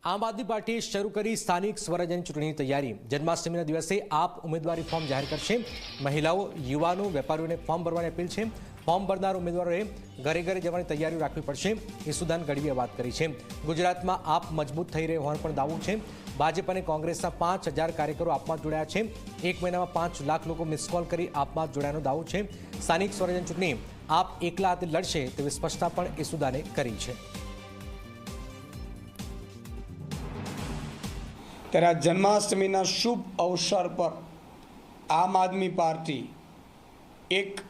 આમ આદમી પાર્ટીએ શરૂ કરી સ્થાનિક સ્વરાજ્યની ચૂંટણીની તૈયારી। જન્માષ્ટમીના દિવસે આપ ઉમેદવારી ફોર્મ જાહેર કરશે। મહિલાઓ, યુવાનો, વેપારીઓને ફોર્મ ભરવાની અપીલ છે। ફોર્મ ભરનાર ઉમેદવારોએ ઘરે ઘરે જવાની તૈયારીઓ રાખવી પડશે। ઈસુદાન ગઢવીએ વાત કરી છે। ગુજરાતમાં આપ મજબૂત થઈ રહ્યો હોવાનો પણ દાવો છે। ભાજપ અને કોંગ્રેસના 5000 કાર્યકરો આપમાં જોડાયા છે। એક મહિનામાં 5 લાખ લોકો મિસ કોલ કરી આપમાં જોડાયાનો દાવો છે। સ્થાનિક સ્વરાજ્યની ચૂંટણી આપ એકલા હાથે લડશે તેવી સ્પષ્ટતા પણ ઈસુદાને કરી છે। ત્યારે જન્માષ્ટમીના શુભ અવસર પર આમ આદમી પાર્ટી એક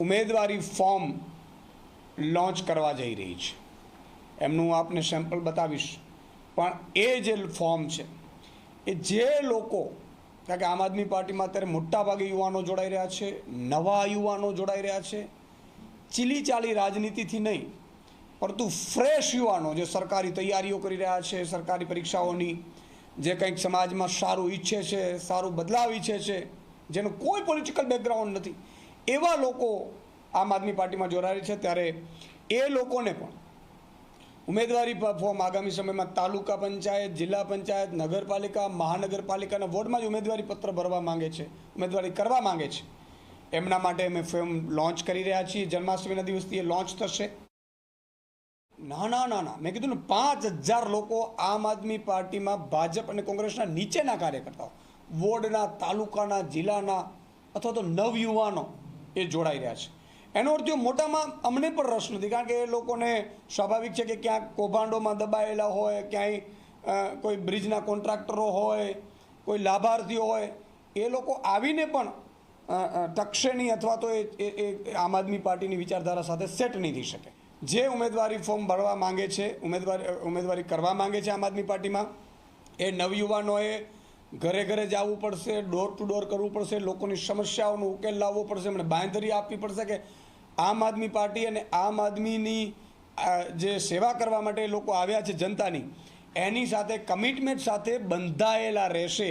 ઉમેદવારી ફોર્મ લોન્ચ કરવા જઈ રહી છે। એમનું હું આપને સેમ્પલ બતાવીશ, પણ એ જે ફોર્મ છે એ જે લોકો, કારણ કે આમ આદમી પાર્ટીમાં અત્યારે મોટાભાગે યુવાનો જોડાઈ રહ્યા છે, નવા યુવાનો જોડાઈ રહ્યા છે, ચીલી ચાલી રાજનીતિથી નહીં પરંતુ ફ્રેશ યુવાનો જે સરકારી તૈયારીઓ કરી રહ્યા છે, સરકારી પરીક્ષાઓની, જે કંઈક સમાજમાં સારું ઈચ્છે છે, સારું બદલાવ ઈચ્છે છે, જેનું કોઈ પોલિટિકલ બેકગ્રાઉન્ડ નથી, એવા લોકો આમ આદમી પાર્ટીમાં જોડાયેલા છે। ત્યારે એ લોકોને પણ ઉમેદવારી ફોર્મ આગામી સમયમાં તાલુકા પંચાયત, જિલ્લા પંચાયત, નગરપાલિકા, મહાનગરપાલિકાના વોર્ડમાં જ ઉમેદવારી પત્ર ભરવા માંગે છે, ઉમેદવારી કરવા માંગે છે, એમના માટે અમે ફોર્મ લોન્ચ કરી રહ્યા છીએ। જન્માષ્ટમીના દિવસથી એ લોન્ચ થશે। ના મેં કીધું ને, 5000 લોકો આમ આદમી પાર્ટીમાં ભાજપ અને કોંગ્રેસના નીચેના કાર્યકર્તાઓ, વોર્ડના, તાલુકાના, જિલ્લાના અથવા તો નવયુવાનો એ જોડાઈ રહ્યા છે। એનો અર્થ મોટામાં અમને પણ રસ નથી, કારણ કે એ લોકોને સ્વાભાવિક છે કે ક્યાંક કૌભાંડોમાં દબાયેલા હોય, ક્યાંય કોઈ બ્રિજના કોન્ટ્રાક્ટરો હોય, કોઈ લાભાર્થીઓ હોય, એ લોકો આવીને પણ ટકશે નહીં અથવા તો એ આમ આદમી પાર્ટીની વિચારધારા સાથે સેટ નહીં થઈ શકે। જે ઉમેદવારી ફોર્મ ભરવા માંગે છે, ઉમેદવારી કરવા માંગે છે આમ આદમી પાર્ટીમાં, એ નવયુવાનોએ ઘરે ઘરે જવું પડશે, ડોર ટુ ડોર કરવું પડશે, લોકોની સમસ્યાઓનો ઉકેલ લાવવો પડશે, એમને બાંયધરી આપવી પડશે કે આમ આદમી પાર્ટી અને આમ આદમીની જે સેવા કરવા માટે લોકો આવ્યા છે જનતાની, એની સાથે કમિટમેન્ટ સાથે બંધાયેલા રહેશે।